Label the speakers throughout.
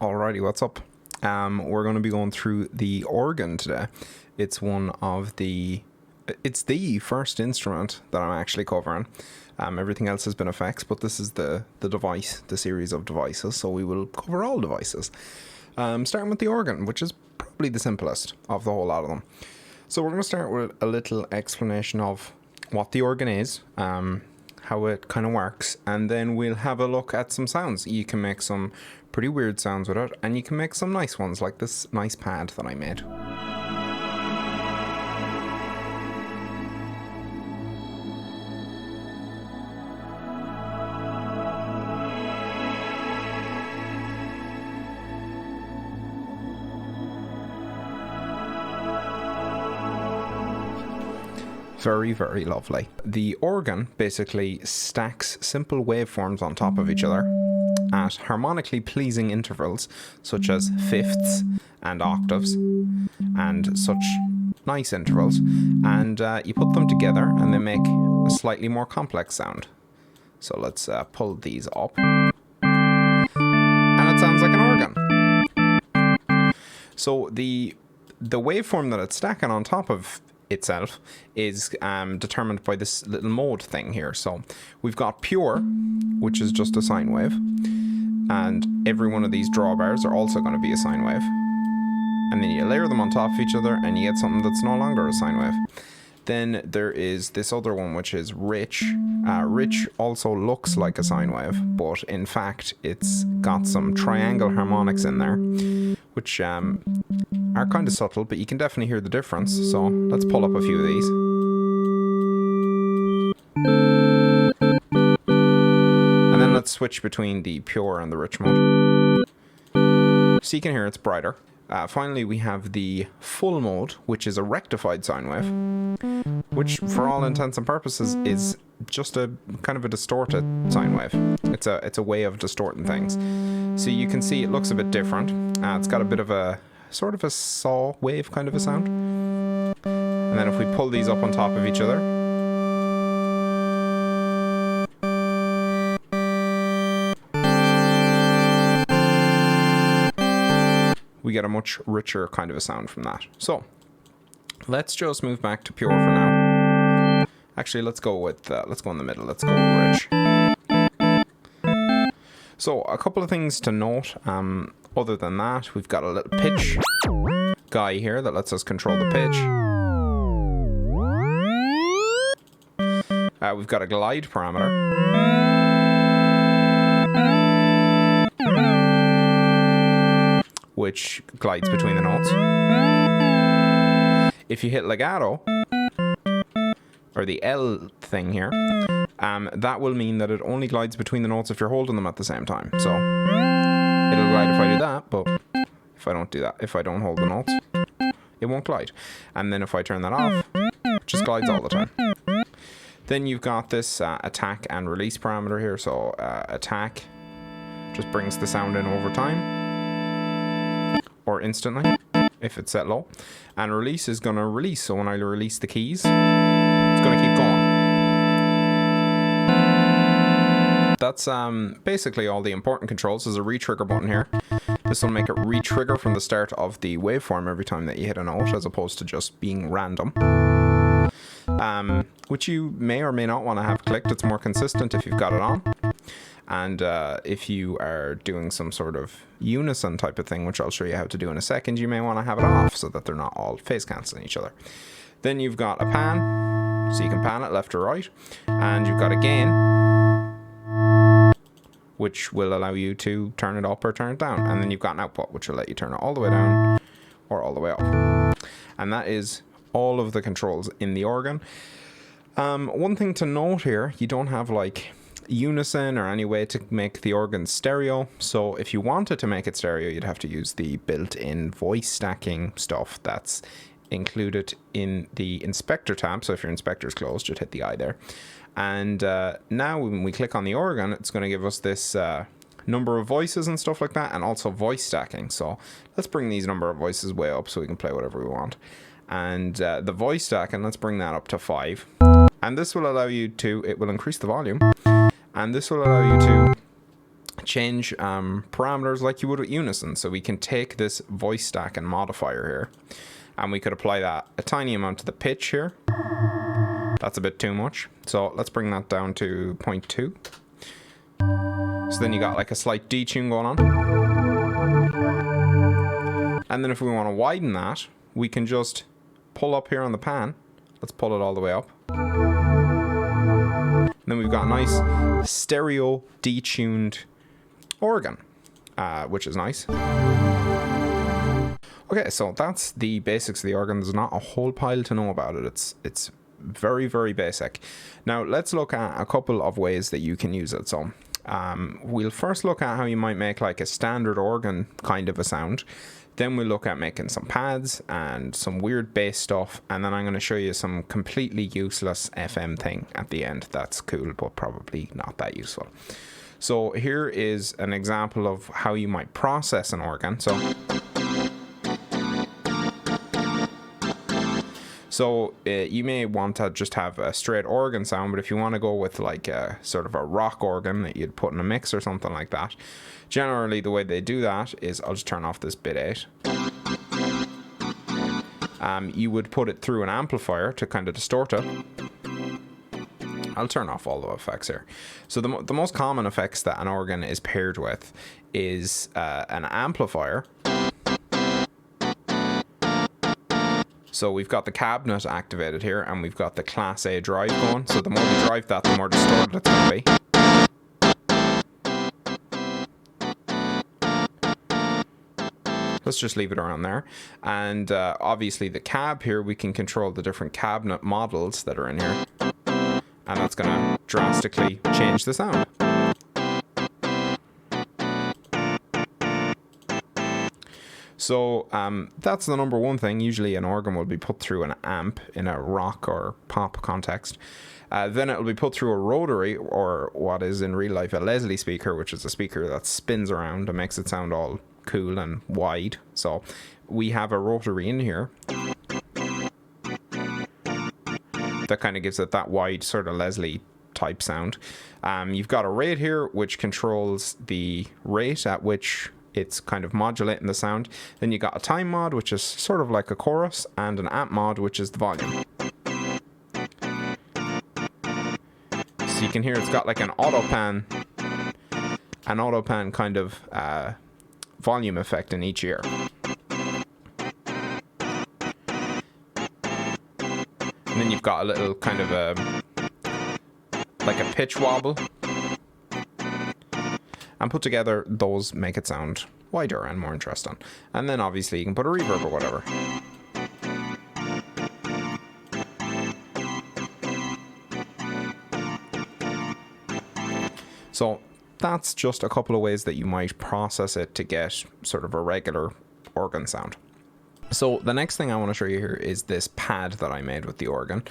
Speaker 1: Alrighty, what's up? We're going to be going through the organ today. It's the first instrument that I'm actually covering. Everything else has been effects, but this is the device, the series of devices, so we will cover all devices. Starting with the organ, which is probably the simplest of the whole lot of them. So we're going to start with a little explanation of what the organ is, how it kind of works, and then we'll have a look at some sounds. You can make some pretty weird sounds with it, and you can make some nice ones, like this nice pad that I made. Very, very lovely. The organ basically stacks simple waveforms on top of each other at harmonically pleasing intervals, such as fifths and octaves, and such nice intervals, and you put them together and they make a slightly more complex sound. So let's pull these up, and it sounds like an organ. So the waveform that it's stacking on top of itself is determined by this little mode thing here. So we've got pure, which is just a sine wave, and every one of these drawbars are also going to be a sine wave, and then you layer them on top of each other and you get something that's no longer a sine wave. Then there is this other one, which is rich. Rich also looks like a sine wave, but in fact it's got some triangle harmonics in there, which are kind of subtle, but you can definitely hear the difference. So let's pull up a few of these. And then let's switch between the pure and the rich mode. So you can hear it's brighter. Finally, we have the full mode, which is a rectified sine wave, which for all intents and purposes is just a kind of a distorted sine wave. It's a way of distorting things. So you can see it looks a bit different. It's got a bit of a sort of a saw wave kind of a sound. And then if we pull these up on top of each other, we get a much richer kind of a sound from that. So let's just move back to pure for now. Actually, let's go in the middle. Let's go with rich. So a couple of things to note. Other than that, we've got a little pitch guy here that lets us control the pitch. We've got a glide parameter, which glides between the notes. If you hit legato, or the L thing here, that will mean that it only glides between the notes if you're holding them at the same time. So it'll glide if I do that, but if I don't do that, if I don't hold the notes, it won't glide. And then if I turn that off, it just glides all the time. Then you've got this attack and release parameter here. So attack just brings the sound in over time, or instantly if it's set low, and release is going to release. So when I release the keys, it's going to keep going. That's basically all the important controls. There's a re-trigger button here. This will make it re-trigger from the start of the waveform every time that you hit a note, as opposed to just being random, which you may or may not want to have clicked. It's more consistent if you've got it on. And if you are doing some sort of unison type of thing, which I'll show you how to do in a second, you may want to have it off so that they're not all phase cancelling each other. Then you've got a pan, so you can pan it left or right. And you've got a gain, which will allow you to turn it up or turn it down. And then you've got an output, which will let you turn it all the way down or all the way up. And that is all of the controls in the organ. One thing to note here, you don't have like unison or any way to make the organ stereo. So if you wanted to make it stereo, you'd have to use the built-in voice stacking stuff that's included in the inspector tab. So if your inspector's closed, just hit the eye there. And now when we click on the organ, it's going to give us this number of voices and stuff like that, and also voice stacking. So let's bring these number of voices way up so we can play whatever we want. And the voice stacking, let's bring that up to 5. And this will allow you to, it will increase the volume, and this will allow you to change parameters like you would with unison. So we can take this voice stack and modifier here, and we could apply that a tiny amount to the pitch here. That's a bit too much, so let's bring that down to 0.2. So then you got like a slight detune going on. And then if we want to widen that, we can just pull up here on the pan. Let's pull it all the way up. And then we've got a nice stereo detuned organ, which is nice. Okay, so that's the basics of the organ. There's not a whole pile to know about it. It's very, very basic. Now let's look at a couple of ways that you can use it. So we'll first look at how you might make like a standard organ kind of a sound. Then we'll look at making some pads and some weird bass stuff, and then I'm going to show you some completely useless FM thing at the end that's cool but probably not that useful. So here is an example of how you might process an organ. So you may want to just have a straight organ sound, but if you want to go with like a sort of a rock organ that you'd put in a mix or something like that, generally the way they do that is, I'll just turn off this bit 8. You would put it through an amplifier to kind of distort it. I'll turn off all the effects here. So the most common effects that an organ is paired with is an amplifier. So we've got the cabinet activated here, and we've got the Class A drive going. So the more we drive that, the more distorted it's going to be. Let's just leave it around there. And obviously the cab here, we can control the different cabinet models that are in here. And that's going to drastically change the sound. So that's the number one thing. Usually an organ will be put through an amp in a rock or pop context. Then it will be put through a rotary, or what is in real life a Leslie speaker, which is a speaker that spins around and makes it sound all cool and wide. So we have a rotary in here that kind of gives it that wide sort of Leslie type sound. You've got a rate here which controls the rate at which it's kind of modulating the sound. Then you got a time mod, which is sort of like a chorus, and an amp mod, which is the volume. So you can hear it's got like an auto pan kind of volume effect in each ear. And then you've got a little kind of like a pitch wobble. And put together, those make it sound wider and more interesting. And then obviously you can put a reverb or whatever. So that's just a couple of ways that you might process it to get sort of a regular organ sound. So the next thing I want to show you here is this pad that I made with the organ.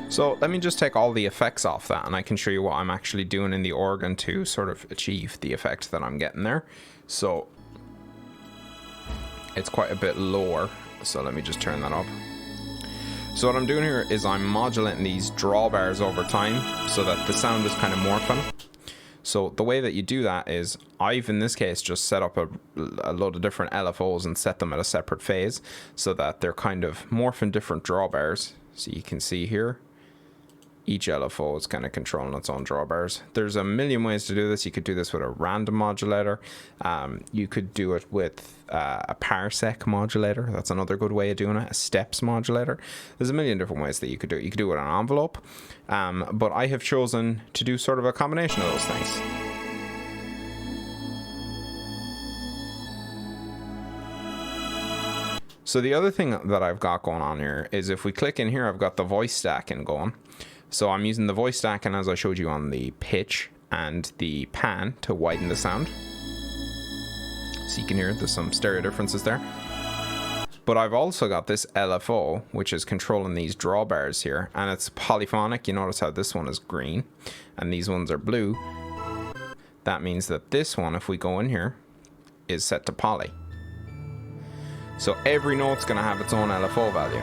Speaker 1: So let me just take all the effects off that, and I can show you what I'm actually doing in the organ to sort of achieve the effect that I'm getting there. So it's quite a bit lower, so let me just turn that up. So what I'm doing here is I'm modulating these drawbars over time so that the sound is kind of morphing. So the way that you do that is I've, in this case, just set up a load of different LFOs and set them at a separate phase so that they're kind of morphing different drawbars. So you can see here, each LFO is kind of controlling its own drawbars. There's a million ways to do this. You could do this with a random modulator. You could do it with a parsec modulator. That's another good way of doing it. A steps modulator. There's a million different ways that you could do it. You could do it with an envelope. But I have chosen to do sort of a combination of those things. So the other thing that I've got going on here is if we click in here, I've got the voice stacking going. So I'm using the voice stacking as I showed you on the pitch and the pan to widen the sound. So you can hear there's some stereo differences there. But I've also got this LFO, which is controlling these drawbars here, and it's polyphonic. You notice how this one is green and these ones are blue. that means that this one, if we go in here, is set to poly. So every note's going to have its own LFO value.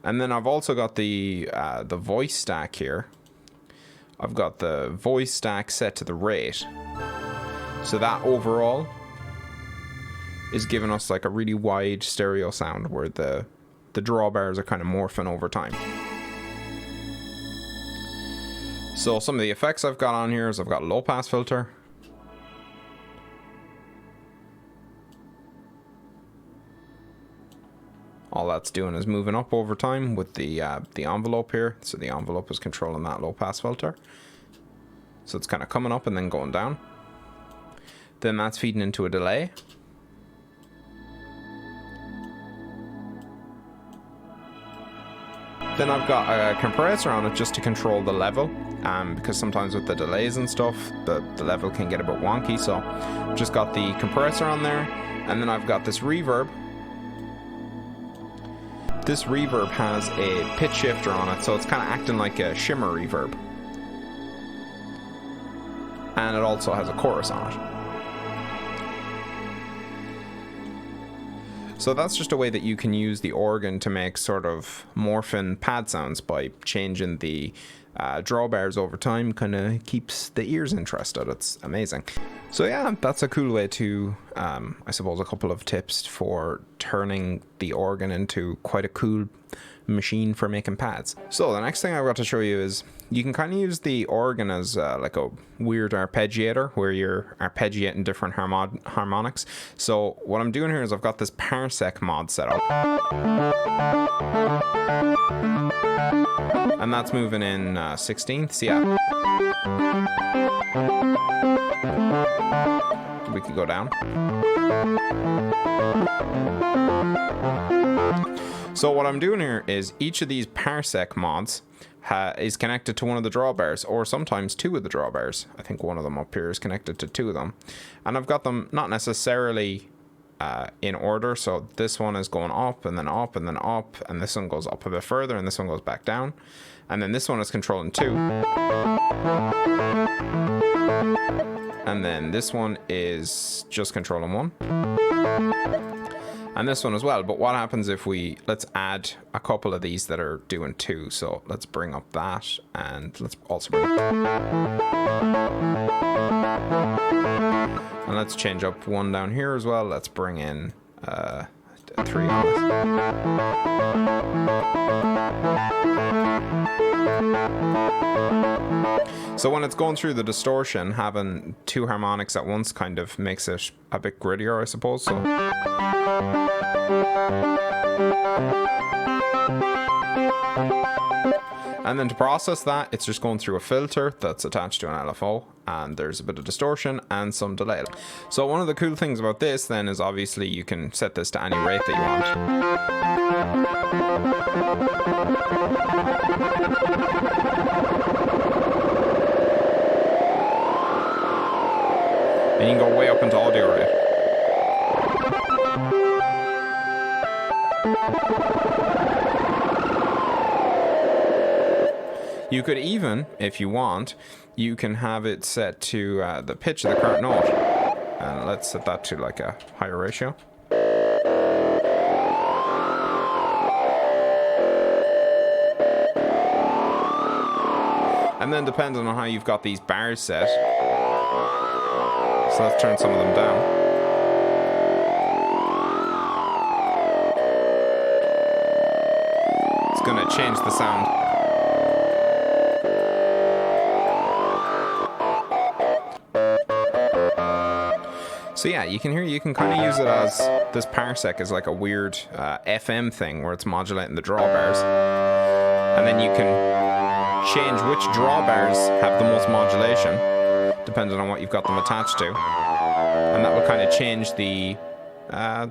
Speaker 1: And then I've also got the voice stack here. I've got the voice stack set to the rate. So that overall is giving us like a really wide stereo sound where the drawbars are kind of morphing over time. So some of the effects I've got on here is I've got a low pass filter. All that's doing is moving up over time with the envelope here. So the envelope is controlling that low pass filter. So it's kind of coming up and then going down. Then that's feeding into a delay. Then I've got a compressor on it just to control the level, because sometimes with the delays and stuff, the level can get a bit wonky. So I've just got the compressor on there, and then I've got this reverb. This reverb has a pitch shifter on it, so it's kind of acting like a shimmer reverb. And it also has a chorus on it. So that's just a way that you can use the organ to make sort of morphing pad sounds by changing the drawbars over time. Kind of keeps the ears interested. It's amazing. So yeah, that's a cool way to, I suppose, a couple of tips for turning the organ into quite a cool machine for making pads. So the next thing I've got to show you is you can kind of use the organ as like a weird arpeggiator where you're arpeggiating different harmonics. So what I'm doing here is I've got this parsec mod set up, and that's moving in 16ths. Yeah, we could go down. So what I'm doing here is each of these parsec mods is connected to one of the drawbars, or sometimes two of the drawbars. I think one of them up here is connected to two of them. And I've got them not necessarily in order. So this one is going up and then up and then up, and this one goes up a bit further and this one goes back down. And then this one is controlling two. And then this one is just controlling one. And this one as well. But what happens if let's add a couple of these that are doing two. So let's bring up that, and let's also bring up, and let's change up one down here as well. Let's bring in 3 on this. So when it's going through the distortion, having two harmonics at once kind of makes it a bit grittier, I suppose. So and then to process that, it's just going through a filter that's attached to an LFO, and there's a bit of distortion and some delay. So one of the cool things about this then is obviously you can set this to any rate that you want. And you can go way up into audio rate. You could even, if you want, you can have it set to the pitch of the current note. And let's set that to like a higher ratio. And then depending on how you've got these bars set, so let's turn some of them down. It's going to change the sound. So yeah, you can kind of use it as this parsec is like a weird FM thing where it's modulating the drawbars, and then you can change which drawbars have the most modulation depending on what you've got them attached to, and that will kind of change the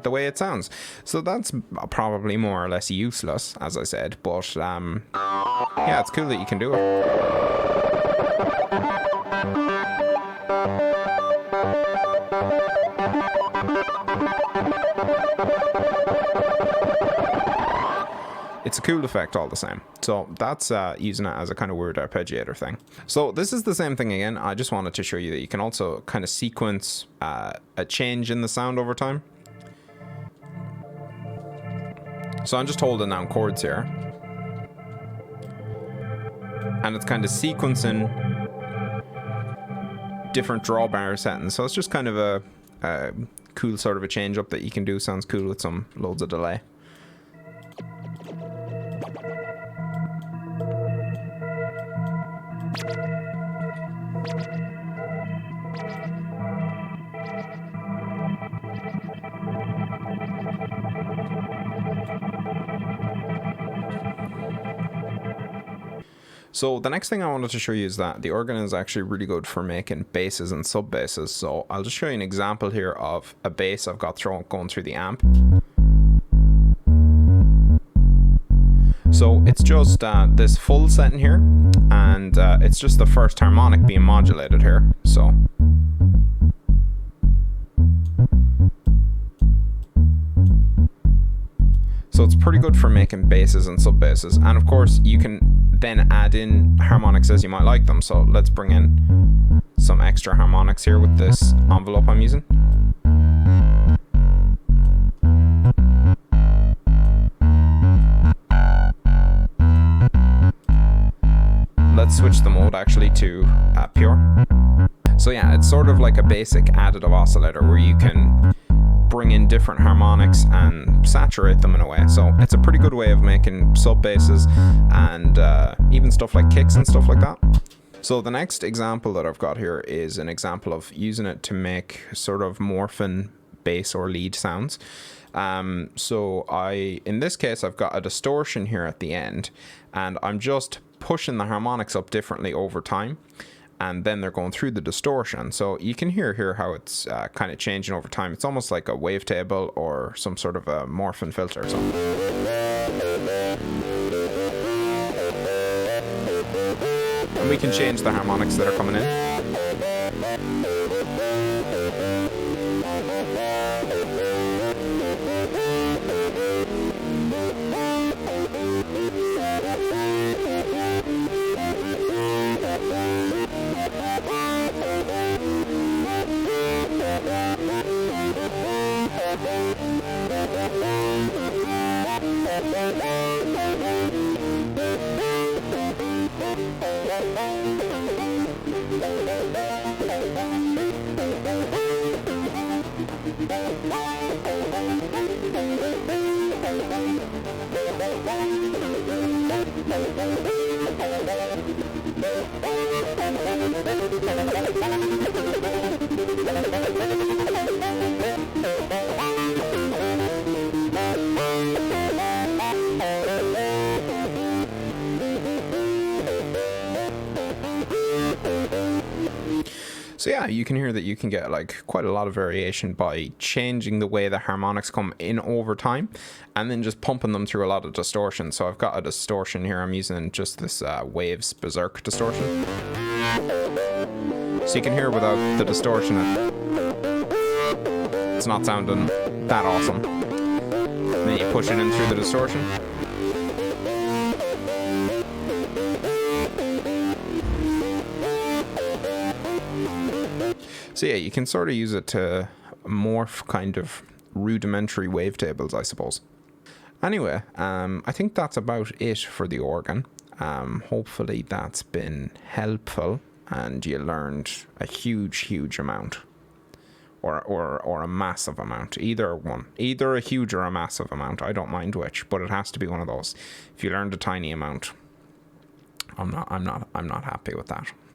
Speaker 1: way it sounds. So that's probably more or less useless, as I said, but yeah, it's cool that you can do it. It's it's a cool effect all the same. So that's using it as a kind of weird arpeggiator thing. So this is the same thing again. I just wanted to show you that you can also kind of sequence a change in the sound over time. So I'm just holding down chords here, and it's kind of sequencing different drawbar settings. So it's just kind of a cool sort of a change up that you can do. Sounds cool with some loads of delay. So the next thing I wanted to show you is that the organ is actually really good for making basses and sub basses. So I'll just show you an example here of a bass I've got going through the amp. So it's just this full setting here, and it's just the first harmonic being modulated here. So it's pretty good for making basses and sub basses, and of course you can then add in harmonics as you might like them. So let's bring in some extra harmonics here with this envelope I'm using. Let's switch the mode actually to pure. So yeah, it's sort of like a basic additive oscillator where you can bring in different harmonics and saturate them in a way. So it's a pretty good way of making sub basses and even stuff like kicks and stuff like that. So the next example that I've got here is an example of using it to make sort of morphing bass or lead sounds. In this case, I've got a distortion here at the end, and I'm just pushing the harmonics up differently over time, and then they're going through the distortion. So you can hear here how it's kind of changing over time. It's almost like a wavetable or some sort of a morphing filter or something. And we can change the harmonics that are coming in. So yeah, you can hear that you can get like quite a lot of variation by changing the way the harmonics come in over time and then just pumping them through a lot of distortion. So I've got a distortion here. I'm using just this Waves Berserk distortion. So you can hear without the distortion, it's not sounding that awesome. And then you push it in through the distortion. So yeah, you can sort of use it to morph kind of rudimentary wavetables, I suppose. Anyway, I think that's about it for the organ. Hopefully that's been helpful and you learned a huge amount. Or a massive amount. Either one. Either a huge or a massive amount. I don't mind which, but it has to be one of those. If you learned a tiny amount, I'm not happy with that.